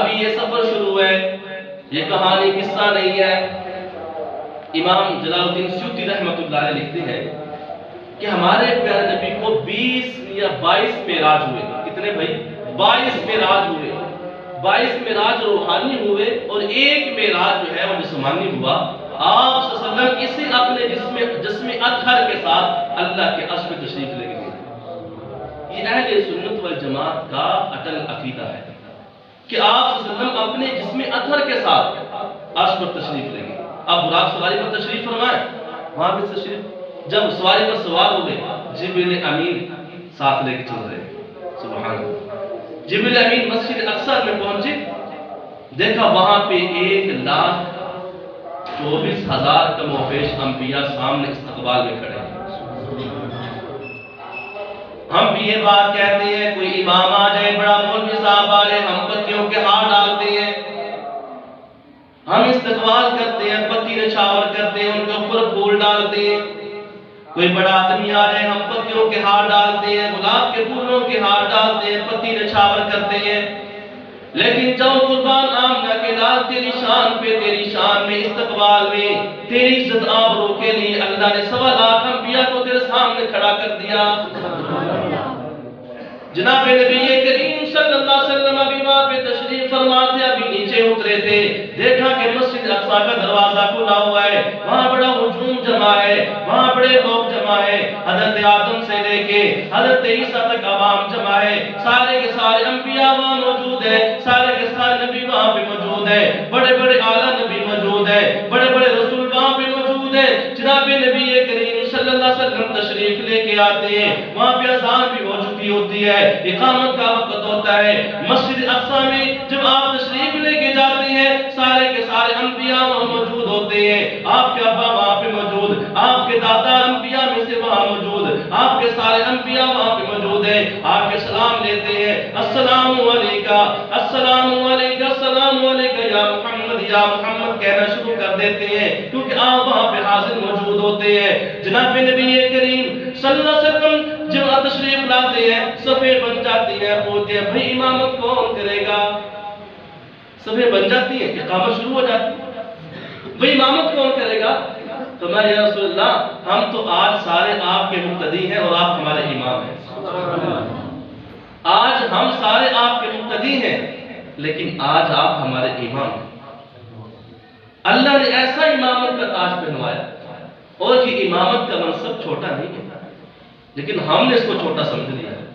ابھی یہ سفر شروع ہے، یہ کہانی قصہ نہیں ہے۔ امام جلال الدین سیوطی رحمۃ اللہ علیہ لکھتے ہیں کہ ہمارے پیارے نبی کو 20 یا 22 معراج ہوئے۔ کتنے بھائی؟ 22 معراج ہوئے۔ 22 معراج روحانی ہوئے اور ایک معراج جو ہے وہ جسمانی ہوا۔ آپ صلی اللہ علیہ وسلم اسی اپنے جسم اطہر کے ساتھ اللہ کے عرش پہ تشریف لے گئے۔ یہ اہل سنت والجماعت کا اٹل عقیدہ ہے کہ آپ صلی اللہ علیہ وسلم اپنے جسم اطہر کے ساتھ عرش پر تشریف لے گئے۔ اب براق سواری پر تشریف فرمائے، وہاں پہ تشریف، جب سواری پر سوار ہوئے جبریل امین ساتھ لے کے چل رہے ہیں۔ سبحان اللہ۔ جبریل امین مسجد اقصی میں پہنچے، دیکھا وہاں پہ 1,24,000 کم و بیش انبیاء سامنے استقبال میں کھڑے ہیں۔ ہم بھی یہ بات کہتے ہیں کوئی امام آ جائے، بڑا مولوی صاحب آ جائے، ہم پتیوں کے ہار ڈالتے ہیں، ہم استقبال کرتے ہیں، پتی نچھاور کرتے ہیں، ان کے اوپر پھول ڈالتے ہیں۔ کوئی بڑا آدمی آ جائے، ہم پتیوں کے ہار ڈالتے ہیں، گلاب کے پھولوں کے ہار ڈالتے ہیں، پتی نچھاور کرتے ہیں۔ لیکن جب قربان آمنہ کے لال تیری شان پہ، تیری شان میں، استقبال میں، تیری عزت آبرو کے لیے اللہ نے 1.25 لاکھ انبیاء کو تیرے سامنے کھڑا کر دیا۔ جناب نبی کریم صلی اللہ علیہ وسلم ابھی وہاں پہ تشریف فرما تھے، ابھی نیچے اترے تھے، دیکھا کہ مسجد اقصی کا دروازہ کھلا ہوا ہے، وہاں بڑا ہجوم جمع ہے، وہاں بڑے لوگ جمع ہے، حضرت آدم سے لے کے حضرت عیسیٰ تک عوام جمع ہے، سارے کے سارے انبیاء وہاں موجود ہیں، سارے کے سارے نبی وہاں پہ موجود ہیں، بڑے بڑے اعلیٰ نبی موجود ہیں، بڑے بڑے رسول وہاں پہ موجود ہیں۔ جناب نبی کریم صلی اللہ علیہ وسلم تشریف لے کے آتے ہیں، وہاں پہ اذان بھی ہو چکی ہوتی ہے، اقامت کا وقت ہوتا ہے۔ مسجد اقصی میں جب آپ تشریف لے کے جاتے ہیں، سارے کے سارے انبیاء وہاں موجود ہوتے ہیں، آپ کے ابا وہاں پہ موجود، آپ کے دادا انبیاء میں سے وہاں موجود، آپ کے سارے انبیاء وہاں پہ موجود ہیں، آپ کے سلام لیتے ہیں، السلام علیکہ، السلام علیکہ، السلام علیکہ یا محمد، یا محمد کہنا شروع کر دیتے ہیں، کیونکہ آپ وہاں پہ حاضر موجود ہوتے ہیں۔ جناب نبی کریم صلی اللہ علیہ وسلم جب تشریف لاتے ہیں، صفیں بن جاتی ہیں، پوچھتے ہیں بھئی امامت کون کرے گا؟ صفیں بن جاتی ہیں، اقامت شروع ہو جاتی ہے، بھئی امامت کون کرے گا؟ تو میں یا رسول اللہ ہم تو آج سارے آپ کے مقتدی ہیں اور آپ ہمارے امام ہیں۔ آج ہم سارے آپ کے مقتدی ہیں لیکن آج آپ ہمارے امام ہیں۔ اللہ نے ایسا امامت کا تاج پہنوایا، اور یہ امامت کا منصب چھوٹا نہیں ہے، لیکن ہم نے اس کو چھوٹا سمجھ لیا ہے۔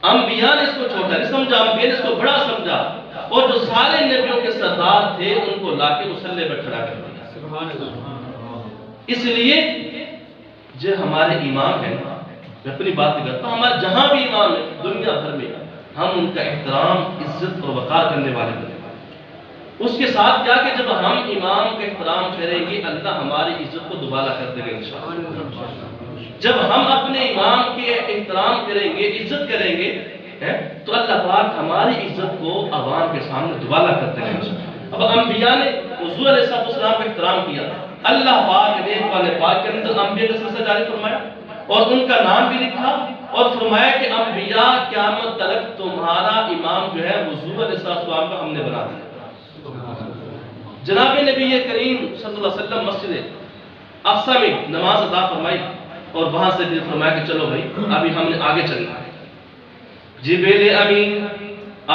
انبیاء نے اس کو چھوٹا نہیں سمجھا، انبیاء نے اس کو بڑا سمجھا، اور جو سارے نبیوں کے سردار تھے ان کو لا کے مصلی پر کھڑا کر دیا۔ اس لیے جو ہمارے امام ہیں، میں اپنی بات کرتا ہوں، ہمارے جہاں بھی امام ہیں دنیا بھر میں، ہم ان کا احترام، عزت اور وقار کرنے والے بنے۔ اس کے ساتھ کیا کہ جب ہم امام کا احترام کریں گے، اللہ ہماری عزت کو دوبارہ کر دے گا انشاءاللہ۔ جب ہم اپنے امام کے احترام کریں گے، عزت کریں گے، تو اللہ پاک ہماری عزت کو عوام کے سامنے دوبارہ کر دے گا۔ اب انبیاء نے حضور علیہ السلام کا احترام کیا، اللہ پاک نے قرآن پاک کے اندر انبیاء کا سلسلہ جاری فرمایا اور ان کا نام بھی لکھا، اور فرمایا کہ انبیاء قیامت تک تمہارا امام جو ہے حضور علیہ السلام کا ہم نے بنا دیا۔ جناب نبی کریم صلی اللہ علیہ وسلم مسجد اقصی میں نماز ادا فرمائی، اور وہاں سے بھی فرمایا کہ چلو بھائی ابھی ہم نے آگے چلنا ہے۔ جبریل امین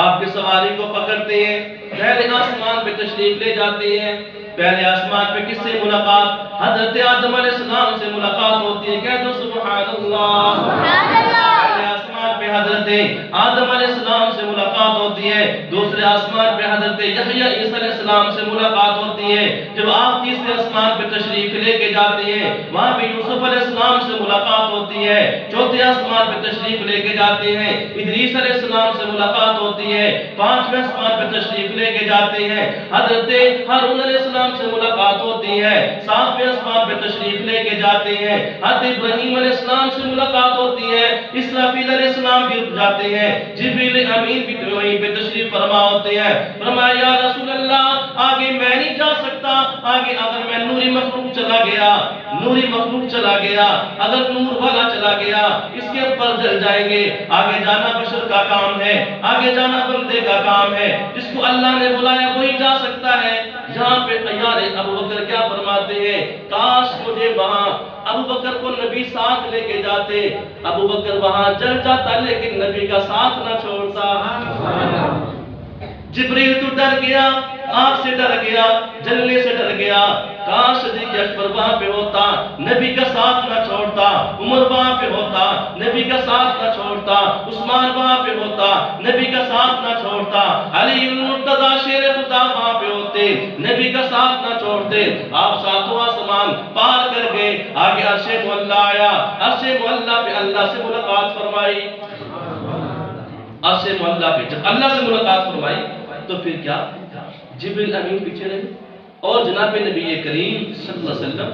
آپ کی سواری کو پکڑتے ہیں، پہلے آسمان پہ تشریف لے جاتے ہیں۔ پہلے آسمان پہ کس سے ملاقات؟ حضرت آدم علیہ السلام سے ملاقات ہوتی ہے۔ کہہ دو سبحان اللہ۔ پہلے آسمان پہ حضرت آدم علیہ السلام سے ملاقات ہوتی ہے، دوسرے آسمان پہ حضرت یحییٰ عیسیٰ علیہ السلام سے ملاقات ہوتی ہے۔ جب آپ تیسرے آسمان پہ تشریف لے کے جاتے ہیں، وہاں پہ یوسف علیہ السلام سے ملاقات ہوتی ہے۔ چوتھے آسمان پہ تشریف لے کے جاتے ہیں، ادریس علیہ السلام سے ملاقات ہوتی ہے۔ پانچویں آسمان پہ تشریف لے کے جاتے ہیں، حضرت ہارون علیہ السلام سے ملاقات ہوتی ہے۔ ساتویں آسمان پہ تشریف لے کے جاتے ہیں، حضرت ابراہیم علیہ السلام سے ملاقات ہوتی ہے۔ اسرافیل علیہ السلام بھی جاتے ہیں، جبریل امین بھی وہیں پہ تشریف فرما ہوتے ہیں. فرمایا یا رسول اللہ آگے میں نہیں جا سکتا, آگے اگر میں نوری مخلوق چلا گیا, اگر نور والا چلا گیا اس کے اوپر جل جائیں گے. آگے جانا بشر کا کام ہے, آگے جانا بندے کا کام ہے. جس کو اللہ نے بلایا وہی جا سکتا ہے. یہاں پہ یار ابو بکر کیا فرماتے ہیں, کاش مجھے وہاں ابو بکر کو نبی ساتھ لے کے جاتے, ابو بکر وہاں جل جاتا لیکن نبی کا ساتھ نہ چھوڑتا. جبریل تو ڈر گیا, آگ سے ڈر گیا, جلنے سے ڈر گیا. کاش صدیق اکبر وہاں پہ ہوتا, نبی کا ساتھ نہ چھوڑتا. عمر وہاں پہ ہوتا, نبی کا ساتھ نہ چھوڑتا. عثمان وہاں پہ ہوتا, نبی کا ساتھ نہ چھوڑتا. علی المرتضی شیر خدا وہاں پہ ہوتے, نبی کا ساتھ نہ چھوڑتے. آپ ساتوں آسمان پار کر گئے, آگے عرش معلا آیا, عرش معلا پہ اللہ سے ملاقات فرمائی. عرش معلا پہ جب اللہ سے ملاقات فرمائی تو پھر کیا, جبریل امین پیچھے رہے اور جناب نبی کریم صلی اللہ علیہ وسلم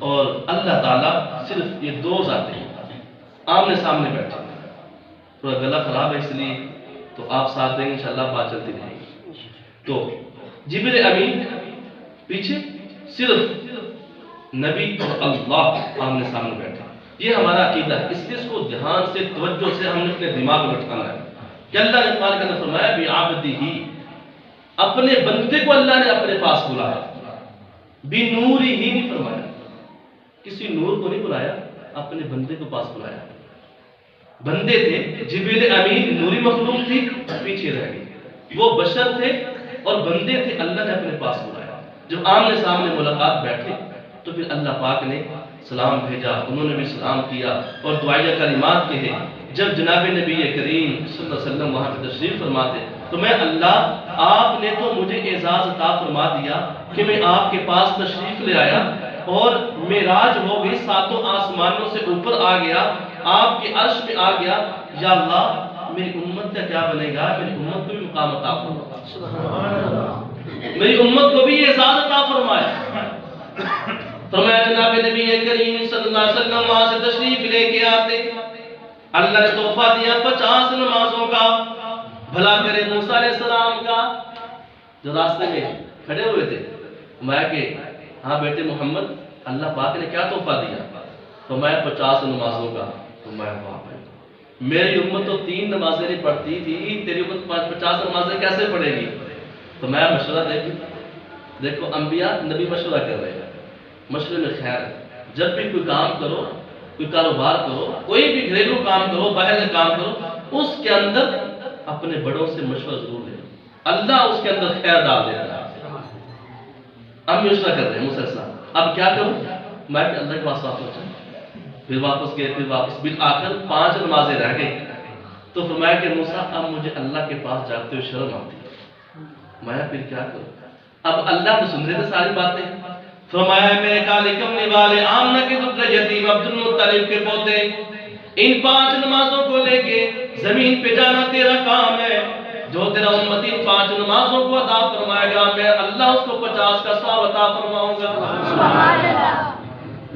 اور اللہ تعالیٰ صرف یہ دو ذاتیں ہیں آمنے سامنے بیٹھے. تھوڑا گلا خراب ہے اس لیے تو آپ ساتھ دیں گے انشاءاللہ بات چلتی رہے گی. تو جبریل امین پیچھے, صرف نبی اور اللہ آمنے سامنے بیٹھے. یہ ہمارا عقیدہ ہے, اس لیے اس کو دھیان سے توجہ سے ہم نے اپنے دماغ میں بٹھانا ہے کہ اللہ نے قرآن کے اندر فرمایا بعبدہ, اپنے بندے کو اللہ نے اپنے پاس بلایا. بنور ہی نہیں فرمایا, کسی نور کو نہیں بلایا, اپنے بندے کو پاس بلایا. بندے تھے, جبریل امین نوری مخلوق تھی, پیچھے رہ گئی. وہ بشر تھے اور بندے تھے, اللہ نے اپنے پاس بلایا. جب آمنے سامنے ملاقات بیٹھے تو پھر اللہ پاک نے سلام بھیجا, انہوں نے بھی سلام کیا اور دعائیہ کلمات کہے. جب جناب نبی کریم صلی اللہ علیہ وسلم وہاں پہ تشریف فرماتے تو میں اللہ, آپ نے تو مجھے اعزاز عطا فرما دیا کہ میں آپ کے پاس تشریف لے آیا اور معراج ہو گئی, ساتوں آسمانوں سے اوپر آ گیا, آپ کے عرش میں آ گیا. یا اللہ میری امت کا کیا بنے گا, میری امت کو بھی مقام عطا فرما, میری امت کو بھی اعزاز عطا فرمایا. فرمایا جناب نبی کریم صلی اللہ علیہ وسلم وہاں سے تشریف لے کے آتے, اللہ نے تحفہ دیا 50 نمازوں کا. بھلا کرے موسیٰ علیہ السلام کا جو راستے میں کھڑے ہوئے تھے, میں کہ ہاں بیٹے محمد اللہ پاک نے کیا تحفہ دیا, تو میں 50 نمازوں کا. تو میں میری امت تو 3 نمازیں نہیں پڑھتی تھی, تیری امت 50 نمازیں کیسے پڑھے گی. تو میں مشورہ دیکھو انبیاء نبی مشورہ کر رہے ہیں, مشورے میں خیر ہے. جب بھی کوئی کام کرو, کوئی کاروبار کرو, کوئی بھی گھریلو کام کرو, باہر کا کام کرو, اس کے اندر اپنے بڑوں سے مشورہ ضرور لیں, اللہ اس کے اندر خیر ڈال دیتا ہے. ہم مشورہ کر رہے ہیں موسیٰ السلام, اب کیا کروں, میں کہ اللہ کے پاس واپس جاؤں. پھر واپس گئے, پھر واپس, بالآخر 5 نمازیں رہ گئی. تو فرمایا کہ موسیٰ اب مجھے اللہ کے پاس جاتے ہوئے شرم آتی ہے, میں پھر کیا کروں. اب اللہ تو سن رہے تھے ساری باتیں. فرمایا میرے کالے کمنے والے آمنہ کے دکھ یتیم عبد المطلب کے پوتے, ان 5 نمازوں کو لے کے زمین پہ جانا تیرا کام ہے. جو تیرا امتی 5 نمازوں کو عطا فرمائے گا, میں اللہ اس کو 50 کا ثواب عطا فرماؤں گا.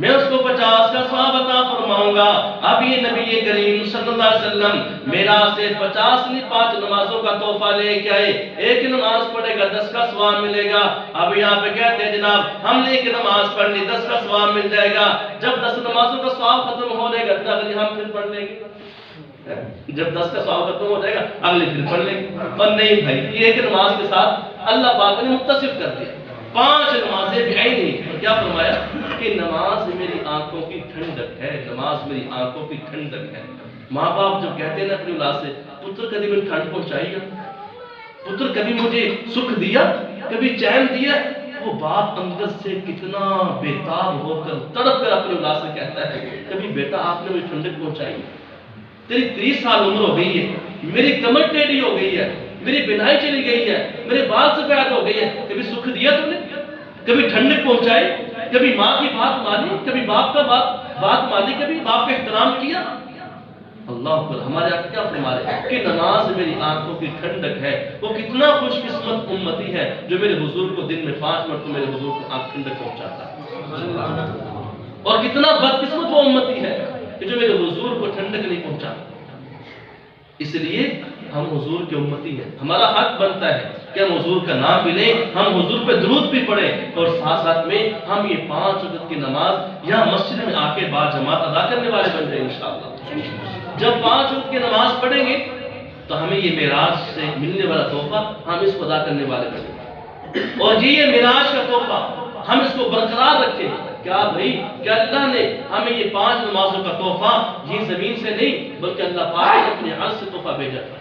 میں اس کو 50 کا ثواب عطا فرماؤں گا. اب یہ نبی کریم صلی اللہ علیہ وسلم میرا سے 50 نہیں 5 نمازوں کا تحفہ لے کے آئے. ایک نماز پڑھے گا 10 کا ثواب ملے گا. اب یہاں پہ کہتے ہیں جناب ہم نے ایک نماز پڑھ لی 10 کا ثواب مل جائے گا. جب 10 نمازوں کا ثواب ختم ہو جائے گا اگلی ہم پھر پڑھ لیں گے. جب 10 کا ثواب ختم ہو جائے گا اگلی پھر پڑھ لیں گے. اور نہیں بھائی, یہ ایک نماز کے ساتھ اللہ پاک نے متصف کر دیا. 5 نمازیں بھی آئی نہیں. اور کیا فرمایا کہ نماز میری آنکھوں کی ٹھنڈک ہے, نماز میری آنکھوں کی ٹھنڈک ہے. ماں باپ جو کہتے ہیں نا اپنی اولاد سے, پتر کبھی مجھے ٹھنڈ پہنچائی ہے, پتر کبھی مجھے سکھ دیا, کبھی چین دیا, وہ باپ اندر سے کتنا بےتاب ہو کر تڑپ کر اپنی اولاد سے کہتا ہے کبھی بیٹا آپ نے مجھے ٹھنڈک پہنچائی, تیری 30 سال عمر ہو گئی ہے, میری کمر ٹیڑھی ہو گئی ہے, میری بینائی چلی گئی ہے, میرے بال سفید ہو گئی ہے, کبھی سکھ دیا تم نے, کبھی ٹھنڈک پہنچائی, کبھی ماں کی بات مانی, کبھی باپ کا بات مانی, کبھی باپ کا احترام کیا. اللہ اکبر. ہمارے آقا کیا فرما رہے ہیں کہ نماز میری آنکھوں کی ٹھنڈک ہے. وہ کتنا خوش قسمت امتی ہے جو میرے حضور کو دن میں 5 مرتبہ میرے حضور کو آنکھ ٹھنڈک پہنچاتا ہے, اور کتنا بدقسمت وہ امتی ہے کہ جو میرے حضور کو ٹھنڈک نہیں پہنچاتا. اس لیے ہم حضور کے امتی ہیں، ہمارا حق بنتا ہے کہ ہم حضور کا نام بھی لیں، ہم حضور پہ درود بھی پڑھیں، اور ساتھ ساتھ میں ہم یہ 5 وقت کی نماز یہاں مسجد میں آ کے با جماعت ادا کرنے والے بن جائیں انشاءاللہ۔ جب 5 وقت کی نماز پڑھیں گے تو ہمیں یہ معراج سے ملنے والا تحفہ ہم اس کو ادا کرنے والے بن جائیں، اور یہ معراج کا تحفہ ہم اس کو برقرار رکھیں۔ کیا بھائی، کیا اللہ نے ہمیں یہ 5 نمازوں کا تحفہ یہ زمین سے نہیں بلکہ اللہ پاک نے اپنے عرش سے تحفہ بھیجا تھا،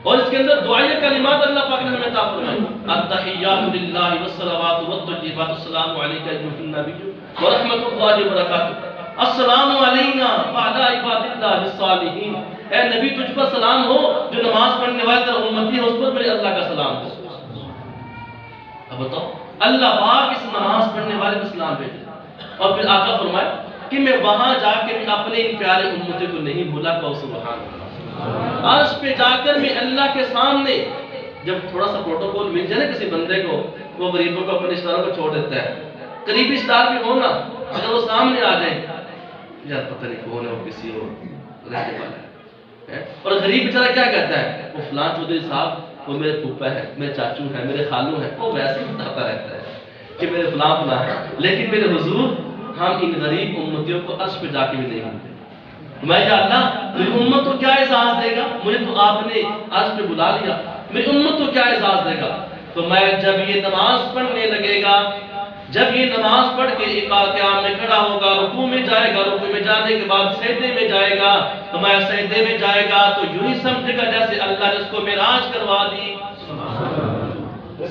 اور اس کے اندر دعائیں کلمات اللہ پاک نے ہمیں عطا فرمائے، التحیات للہ والصلوات والطیبات السلام علیک ایھا النبی ورحمۃ اللہ وبرکاتہ، السلام علینا وعلی عباد اللہ الصالحین۔ اے نبی، تجھ پر سلام ہو، جو نماز پڑھنے والے تیرا امتی ہے، اس پر میرے اللہ کا سلام ہو۔ اب بتاؤ، اللہ پاک اس نماز پڑھنے والے کو سلام بھیجے، اور پھر آقا فرمائے کہ میں وہاں جا کے بھی اپنے ان پیارے امتی کو نہیں بھولا، کہو سبحان اللہ۔ عرش پہ جا کر میں اللہ کے سامنے، جب تھوڑا سا پروٹوکول مل جائے نا کسی بندے کو، وہ غریبوں کو اپنے رشتہ داروں کو چھوڑ دیتا ہے، قریبی رشتہ دار بھی ہو نا، اگر وہ سامنے آ جائے، یار پتہ نہیں کون ہے، وہ کسی اور رہنے والا ہے، اور غریب بیچارہ کیا کہتا ہے، وہ فلاں چودھری صاحب، وہ میرے پھوپھا ہے، میرے چاچو ہیں، میرے خالو ہیں، وہ ویسے ہی بتاتا رہتا ہے کہ میرے فلاں فلاں ہے، لیکن میرے حضور ہم ان غریب امتیوں کو عرش پہ جا کے بھی نہیں ملتے۔ میں یا اللہ، میری امت کو کیا اعزاز دے گا؟ مجھے تو آپ نے عرش پہ بلا لیا، میری امت کو کیا اعزاز دے گا؟ تو میں جب یہ نماز پڑھنے لگے گا، جب یہ نماز پڑھ کے قیام میں کھڑا ہوگا، رکوع میں جائے گا، رکوع میں جانے کے بعد سجدے میں جائے گا، تو میں سجدے میں جائے گا تو یوں ہی سمجھے گا جیسے اللہ نے اس کو معراج کروا دی۔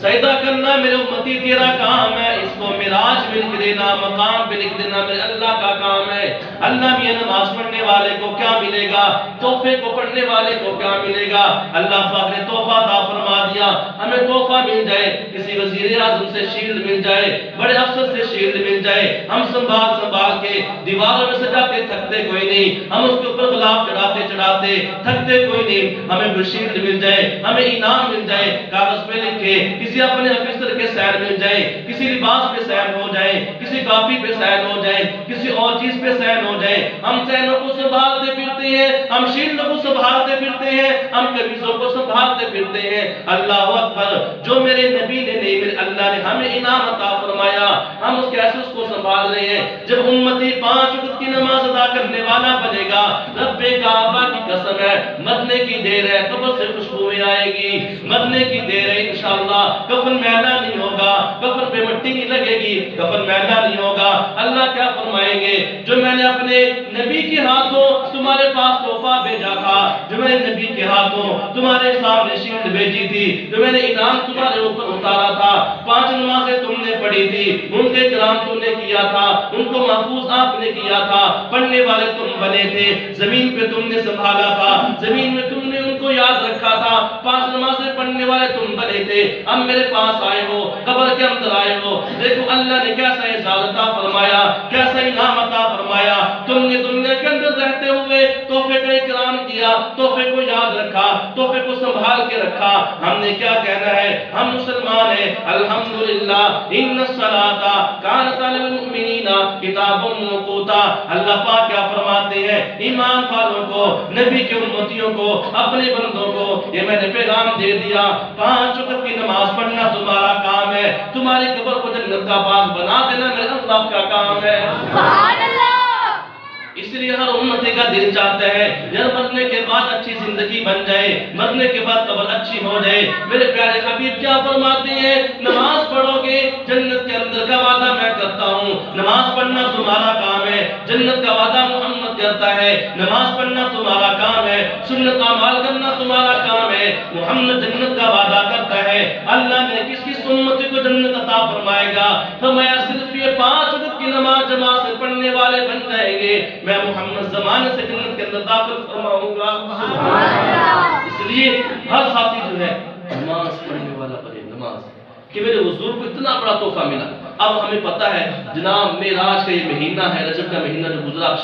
سجدہ کرنا میرے امتی تیرا کام ہے، اس کو معراج میں لکھ دینا، مقام پہ لکھ دینا میرے اللہ کا کام ہے۔ اللہ بھی یہ نماز پڑھنے والے کو کیا ملے گا؟ تحفے کو پڑھنے والے کو کیا ملے گا؟ اللہ پاک نے تحفہ عطا فرما دیا، ہمیں تحفہ مل جائے، کسی وزیر اعظم سے شیلڈ مل جائے، بڑے افسر سے شیلڈ مل جائے، ہم سنبھال سنبھال کے دیواروں میں سجاتے تھکتے کوئی نہیں، ہم اس کے اوپر غلاف چڑھاتے چڑھاتے تھکتے کوئی نہیں، ہمیں کوئی شیلڈ مل جائے، ہمیں انعام مل جائے، کاغذ پہ لکھے، کسی اپنے افسر کے سائن مل جائے، کسی لباس پہ سائن ہو جائے، کسی کاپی پہ سائن ہو جائے، کسی اور چیز پہ سائن ہو جائے، ہم سائنوں کو سنبھالتے پھرتے ہیں، ہم شیلڈوں کو سنبھالتے پھرتے ہیں، ہم قمیصوں کو سنبھالتے پھرتے ہیں۔ اللہ اکبر، جو میرے نبی نے نہیں، میرے اللہ نے ہمیں انعام عطا فرمایا، ہم اس کیسے اس کو سنبھال رہے ہیں؟ جب امتی 5 وقت کی نماز ادا کرنے والا بنے گا، رب کعبہ کی قسم ہے، مرنے کی دیر ہے، قبر سے خوشبوئیں آئے گی، مرنے کی دیر ہے انشاءاللہ، کفن میلا نہیں ہوگا، کفن پہ مٹی نہیں لگے گی، کفن میلا نہیں ہوگا۔ اللہ کیا فرمائیں گے؟ جو میں نے اپنے نبی کے ہاتھوں تمہارے پاس تحفہ بھیجا تھا، جو میں نے نبی کے ہاتھوں تمہارے سامنے شیلڈ بھیجی تھی، جو میں نے انعام تمہارے اوپر اتارا تھا، 5 نمازیں تم نے پڑھی تھی، ان کے کرام تم نے کیا تھا، ان کو محفوظ آپ نے کیا تھا، پڑھنے والے تم بنے تھے، زمین پہ تم نے سنبھالا تھا، زمین میں تم نے ان کو یاد رکھا تھا، 5 نمازیں پڑھنے والے تم بنے تھے، اب میرے پاس آئے ہو، قبر کے اندر آئے ہو، دیکھو اللہ نے کیسا اعزاز عطا فرمایا، کیسا انعام عطا فرمایا۔ تم نے دنیا کے اندر رہتے ہوئے تحفے کا اکرام کیا، تحفے کو یاد رکھا، تحفے کو سنبھال کے رکھا۔ ہم نے کیا کہنا ہے؟ ہم مسلمان ہیں، الحمدللہ، ان الصلاۃ کانت علی المؤمنین کتابا موقوتا۔ اللہ پاک کیا فرماتے ہیں؟ ایمان والوں کو، نبی کے امتیوں کو، اپنے بندوں کو یہ میں نے پیغام دے دیا، 5 وقت کی نماز پڑھنا تمہارا کام ہے، تمہاری قبر کو جنت کا باغ بنا دینا میرے اللہ کا کام ہے۔ سبحان اللہ۔ اس لیے ہر امتی کا دل چاہتا ہے یار مرنے کے بعد اچھی زندگی بن جائے، مرنے کے بعد قبر اچھی ہو جائے۔ میرے پیارے حبیب کیا فرماتے ہیں؟ نماز پڑھو گے جنت کے اندر کا وعدہ میں کرتا ہوں، نماز پڑھنا تمہارا کام ہے، جنت کا وعدہ محمد کرتا ہے، نماز پڑھنا تمہارا کام ہے، سنت اعمال کرنا تمہارا کام ہے، محمد جنت کا وعدہ کرتا ہے۔ اللہ نے کس کس امتی کو جنت عطا فرمائے گا؟ فرمایا صرف یہ 5 وقت کی نماز جماعت سے پڑھنے والے بن جائیں گے، میں محمد زمانے سے جنت کے اندر داخل فرماؤں گا۔ اس لیے ہر ساتھی جو ہے نماز پڑھنے والا بنے، نماز کہ میرے حضور کو اتنا بڑا تحفہ ملا۔ اب ہمیں پتہ ہے جناب معراج کا یہ مہینہ ہے، رجب کا مہینہ جو گزرا